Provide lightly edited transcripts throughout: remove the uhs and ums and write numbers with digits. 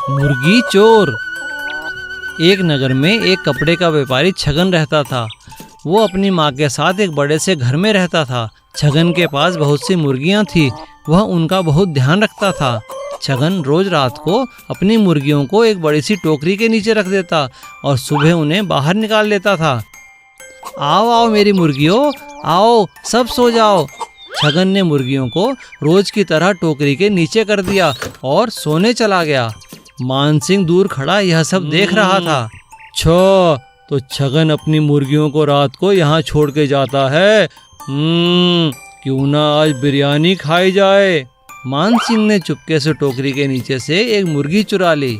मुर्गी चोर। एक नगर में एक कपड़े का व्यापारी छगन रहता था। वो अपनी माँ के साथ एक बड़े से घर में रहता था। छगन के पास बहुत सी मुर्गियाँ थी। वह उनका बहुत ध्यान रखता था। छगन रोज रात को अपनी मुर्गियों को एक बड़ी सी टोकरी के नीचे रख देता और सुबह उन्हें बाहर निकाल लेता था। आओ आओ मेरी मुर्गियों, आओ सब सो जाओ। छगन ने मुर्गियों को रोज की तरह टोकरी के नीचे कर दिया और सोने चला गया। मानसिंह दूर खड़ा यह सब देख रहा था। अच्छा, तो छगन अपनी मुर्गियों को रात को यहाँ छोड़ के जाता है। क्यों ना आज बिरयानी खाई जाए। मानसिंह ने चुपके से टोकरी के नीचे से एक मुर्गी चुरा ली।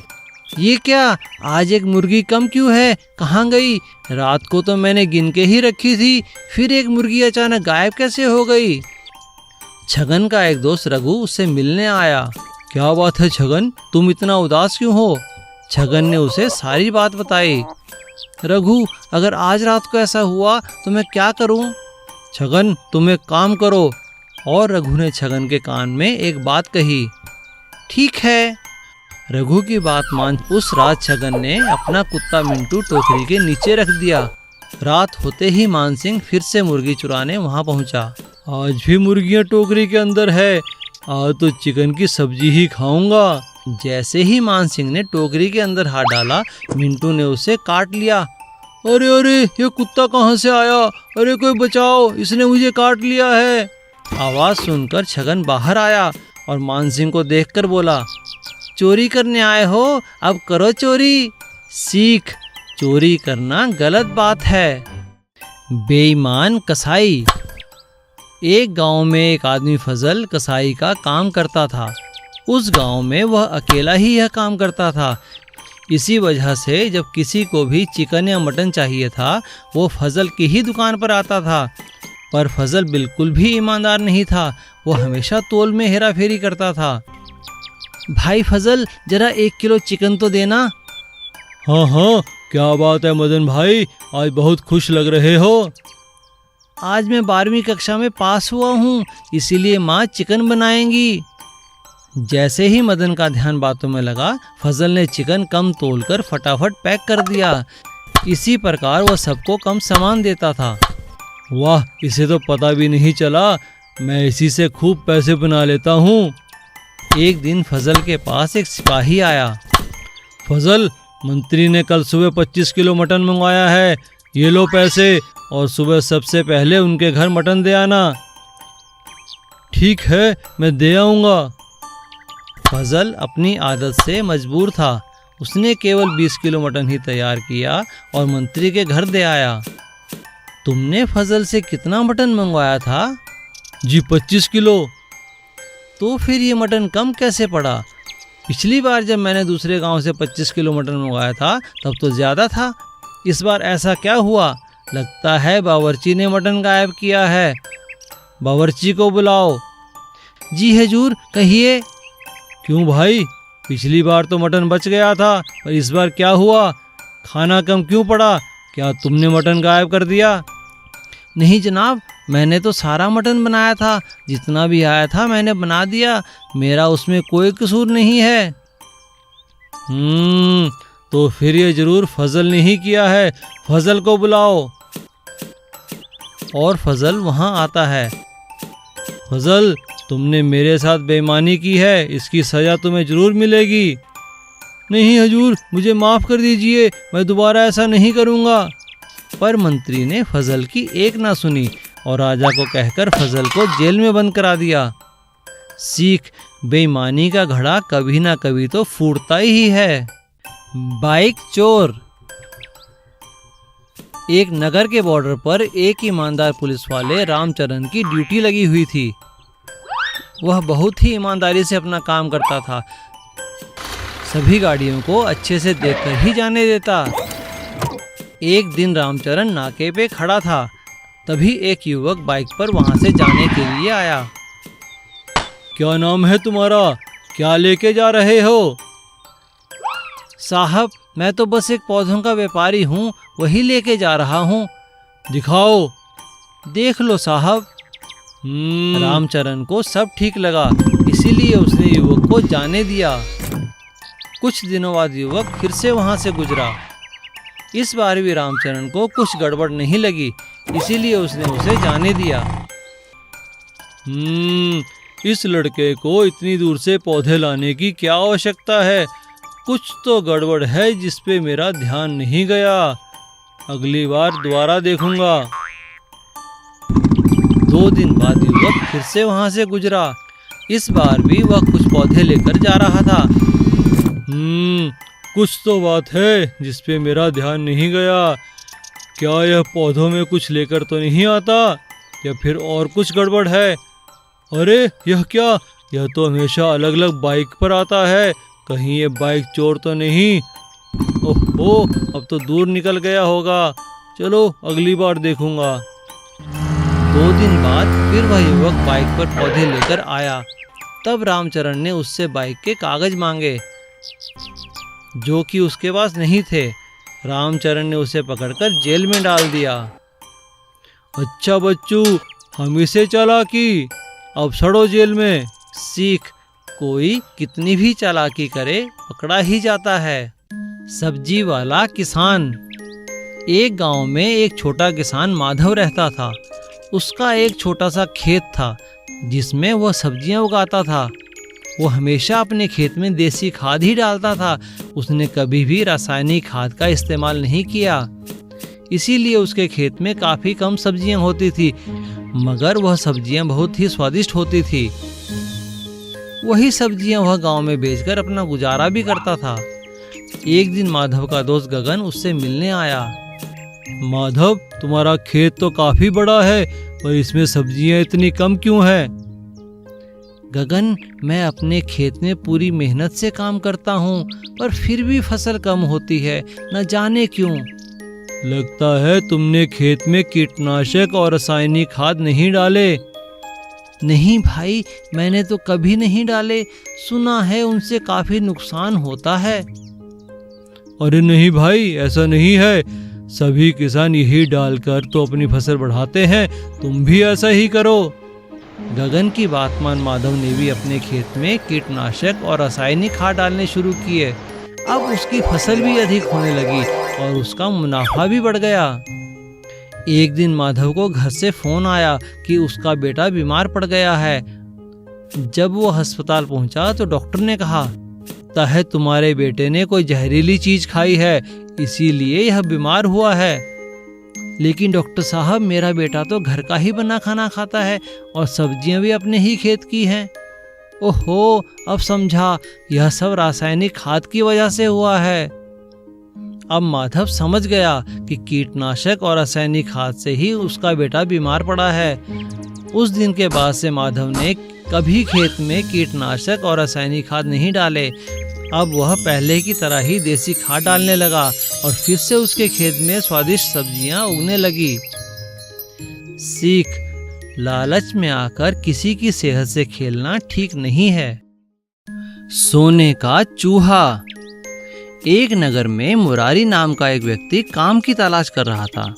ये क्या, आज एक मुर्गी कम क्यों है? कहाँ गई? रात को तो मैंने गिन के ही रखी थी, फिर एक मुर्गी अचानक गायब कैसे हो गई? छगन का एक दोस्त रघु उससे मिलने आया। क्या बात है छगन, तुम इतना उदास क्यों हो? छगन ने उसे सारी बात बताई। रघु, अगर आज रात को ऐसा हुआ तो मैं क्या करूं? छगन, तुम एक काम करो। और रघु ने छगन के कान में एक बात कही। ठीक है। रघु की बात मान उस रात छगन ने अपना कुत्ता मिंटू टोकरी के नीचे रख दिया। रात होते ही मानसिंह फिर से मुर्गी चुराने वहां पहुंचा। आज भी मुर्गियां टोकरी के अंदर है, आज तो चिकन की सब्जी ही खाऊंगा। जैसे ही मानसिंह ने टोकरी के अंदर हाथ डाला, मिंटू ने उसे काट लिया। अरे अरे, ये कुत्ता कहाँ से आया? अरे कोई बचाओ, इसने मुझे काट लिया है। आवाज सुनकर छगन बाहर आया और मानसिंह को देखकर बोला, चोरी करने आए हो, अब करो चोरी। सीख, चोरी करना गलत बात है। बेईमान कसाई। एक गांव में एक आदमी फजल कसाई का काम करता था। उस गांव में वह अकेला ही यह काम करता था। इसी वजह से जब किसी को भी चिकन या मटन चाहिए था, वो फजल की ही दुकान पर आता था। पर फजल बिल्कुल भी ईमानदार नहीं था। वो हमेशा तोल में हेरा फेरी करता था। भाई फजल, जरा 1 किलो चिकन तो देना। हाँ हाँ, क्या बात है मदन भाई, आज बहुत खुश लग रहे हो। आज मैं 12वीं कक्षा में पास हुआ हूँ, इसीलिए माँ चिकन बनाएंगी। जैसे ही मदन का ध्यान बातों में लगा, फजल ने चिकन कम तोलकर फटाफट पैक कर दिया। इसी प्रकार वह सबको कम सामान देता था। वाह, इसे तो पता भी नहीं चला, मैं इसी से खूब पैसे बना लेता हूँ। एक दिन फजल के पास एक सिपाही आया। फजल, मंत्री ने कल सुबह 25 किलो मटन मंगवाया है, ये लो पैसे, और सुबह सबसे पहले उनके घर मटन दे आना। ठीक है, मैं दे आऊँगा। फजल अपनी आदत से मजबूर था। उसने केवल 20 किलो मटन ही तैयार किया और मंत्री के घर दे आया। तुमने फजल से कितना मटन मंगवाया था? जी 25 किलो। तो फिर ये मटन कम कैसे पड़ा? पिछली बार जब मैंने दूसरे गांव से 25 किलो मटन मंगवाया था तब तो ज़्यादा था। इस बार ऐसा क्या हुआ? लगता है बावर्ची ने मटन गायब किया है। बावर्ची को बुलाओ। जी हुजूर, कहिए। क्यों भाई, पिछली बार तो मटन बच गया था, और इस बार क्या हुआ? खाना कम क्यों पड़ा? क्या तुमने मटन गायब कर दिया? नहीं जनाब, मैंने तो सारा मटन बनाया था, जितना भी आया था मैंने बना दिया, मेरा उसमें कोई कसूर नहीं है। तो फिर ये जरूर फजल ने ही किया है, फजल को बुलाओ। और फजल वहाँ आता है। फजल, तुमने मेरे साथ बेईमानी की है, इसकी सज़ा तुम्हें जरूर मिलेगी। नहीं हुजूर, मुझे माफ़ कर दीजिए, मैं दोबारा ऐसा नहीं करूँगा। पर मंत्री ने फजल की एक ना सुनी और राजा को कहकर फजल को जेल में बंद करा दिया। सीख, बेईमानी का घड़ा कभी ना कभी तो फूटता ही है। बाइक चोर। एक नगर के बॉर्डर पर एक ईमानदार पुलिस वाले रामचरण की ड्यूटी लगी हुई थी। वह बहुत ही ईमानदारी से अपना काम करता था। सभी गाड़ियों को अच्छे से देखकर ही जाने देता। एक दिन रामचरण नाके पे खड़ा था, तभी एक युवक बाइक पर वहां से जाने के लिए आया। क्या नाम है तुम्हारा? क्या लेके जा रहे हो? साहब, मैं तो बस एक पौधों का व्यापारी हूँ, वही लेके जा रहा हूँ। दिखाओ। देख लो साहब। रामचरण को सब ठीक लगा, इसीलिए उसने युवक को जाने दिया। कुछ दिनों बाद युवक फिर से वहां से गुजरा। इस बार भी रामचरण को कुछ गड़बड़ नहीं लगी, इसीलिए उसने उसे जाने दिया। इस लड़के को इतनी दूर से पौधे लाने की क्या आवश्यकता है? कुछ तो गड़बड़ है जिस पे मेरा ध्यान नहीं गया। अगली बार दोबारा देखूंगा। 2 दिन बाद युवक फिर से वहां से गुजरा। इस बार भी वह कुछ पौधे लेकर जा रहा था। कुछ तो बात है जिस पे मेरा ध्यान नहीं गया। क्या यह पौधों में कुछ लेकर तो नहीं आता, या फिर और कुछ गड़बड़ है? अरे यह क्या, यह तो हमेशा अलग अलग बाइक पर आता है। कहीं ये बाइक चोर तो नहीं? ओहो, अब तो दूर निकल गया होगा। चलो अगली बार देखूंगा। 2 दिन बाद फिर वह युवक बाइक पर पौधे लेकर आया। तब रामचरण ने उससे बाइक के कागज मांगे, जो कि उसके पास नहीं थे। रामचरण ने उसे पकड़कर जेल में डाल दिया। अच्छा बच्चू, हम इसे चालाकी, अब सड़ो जेल में। सीख, कोई कितनी भी चालाकी करे पकड़ा ही जाता है। सब्जी वाला किसान। एक गांव में एक छोटा किसान माधव रहता था। उसका एक छोटा सा खेत था जिसमें वह सब्जियां उगाता था। वो हमेशा अपने खेत में देसी खाद ही डालता था। उसने कभी भी रासायनिक खाद का इस्तेमाल नहीं किया। इसीलिए उसके खेत में काफ़ी कम सब्जियां होती थी, मगर वह सब्जियां बहुत ही स्वादिष्ट होती थी। वही सब्जियां वह गांव में बेचकर अपना गुजारा भी करता था। एक दिन माधव का दोस्त गगन उससे मिलने आया। माधव, तुम्हारा खेत तो काफ़ी बड़ा है, पर इसमें सब्जियां इतनी कम क्यों हैं? गगन, मैं अपने खेत में पूरी मेहनत से काम करता हूँ, पर फिर भी फसल कम होती है, न जाने क्यों। लगता है तुमने खेत में कीटनाशक और रासायनिक खाद नहीं डाले। नहीं भाई, मैंने तो कभी नहीं डाले। सुना है उनसे काफी नुकसान होता है। अरे नहीं भाई, ऐसा नहीं है। सभी किसान यही डालकर तो अपनी फसल बढ़ाते हैं, तुम भी ऐसा ही करो। गगन की बात मान माधव ने भी अपने खेत में कीटनाशक और रासायनिक खाद डालने शुरू किए। अब उसकी फसल भी अधिक होने लगी और उसका मुनाफा भी बढ़ गया। एक दिन माधव को घर से फोन आया कि उसका बेटा बीमार पड़ गया है। जब वो अस्पताल पहुंचा तो डॉक्टर ने कहा, लगता है तुम्हारे बेटे ने कोई जहरीली चीज खाई है, इसीलिए यह बीमार हुआ है। लेकिन डॉक्टर साहब, मेरा बेटा तो घर का ही बना खाना खाता है और सब्जियां भी अपने ही खेत की हैं। ओहो, अब समझा, यह सब रासायनिक खाद की वजह से हुआ है। अब माधव समझ गया कि कीटनाशक और रासायनिक खाद से ही उसका बेटा बीमार पड़ा है। उस दिन के बाद से माधव ने कभी खेत में कीटनाशक और रासायनिक खाद नहीं डाले। अब वह पहले की तरह ही देसी खाद डालने लगा और फिर से उसके खेत में स्वादिष्ट सब्जियां उगने लगी। सीख, लालच में आकर किसी की सेहत से खेलना ठीक नहीं है। सोने का चूहा। एक नगर में मुरारी नाम का एक व्यक्ति काम की तलाश कर रहा था।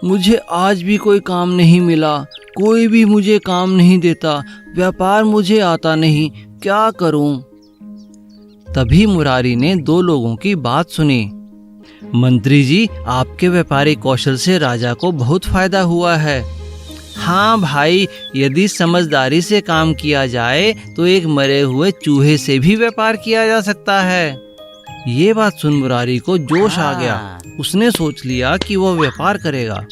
मुझे आज भी कोई काम नहीं मिला, कोई भी मुझे काम नहीं देता, व्यापार मुझे आता नहीं, क्या करूं? तभी मुरारी ने 2 लोगों की बात सुनी। मंत्री जी, आपके व्यापारिक कौशल से राजा को बहुत फायदा हुआ है। हाँ भाई, यदि समझदारी से काम किया जाए तो एक मरे हुए चूहे से भी व्यापार किया जा सकता है। ये बात सुन मुरारी को जोश आ गया। उसने सोच लिया कि वह व्यापार करेगा।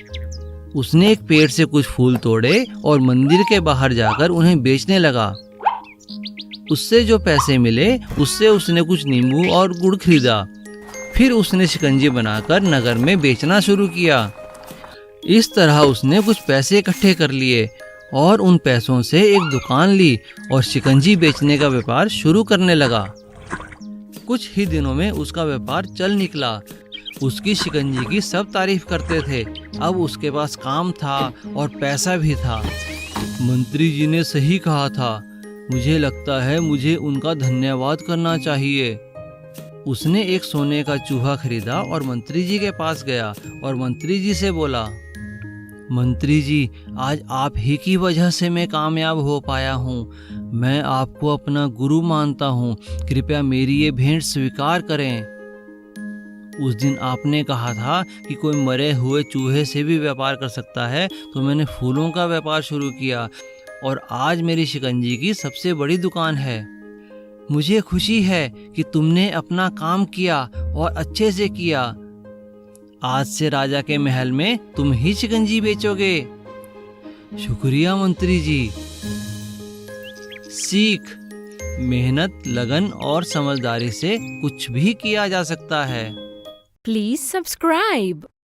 उसने एक पेड़ से कुछ फूल तोड़े और मंदिर के बाहर जाकर उन्हें बेचने लगा। उससे जो पैसे मिले उससे उसने कुछ नींबू और गुड़ खरीदा। फिर उसने शिकंजी बनाकर नगर में बेचना शुरू किया। इस तरह उसने कुछ पैसे इकट्ठे कर लिए और उन पैसों से एक दुकान ली और शिकंजी बेचने का व्यापार शुरू करने लगा। कुछ ही दिनों में उसका व्यापार चल निकला। उसकी शिकंजी की सब तारीफ करते थे। अब उसके पास काम था और पैसा भी था। मंत्री जी ने सही कहा था, मुझे लगता है मुझे उनका धन्यवाद करना चाहिए। उसने एक सोने का चूहा खरीदा और मंत्री जी के पास गया और मंत्री जी से बोला, मंत्री जी, आज आप ही की वजह से मैं कामयाब हो पाया हूँ। मैं आपको अपना गुरु मानता हूँ। कृपया मेरी ये भेंट स्वीकार करें। उस दिन आपने कहा था कि कोई मरे हुए चूहे से भी व्यापार कर सकता है, तो मैंने फूलों का व्यापार शुरू किया और आज मेरी शिकंजी की सबसे बड़ी दुकान है। मुझे खुशी है कि तुमने अपना काम किया और अच्छे से किया। आज से राजा के महल में तुम ही शिकंजी बेचोगे। शुक्रिया मंत्री जी। सीख, मेहनत, लगन और समझदारी से कुछ भी किया जा सकता है। Please subscribe.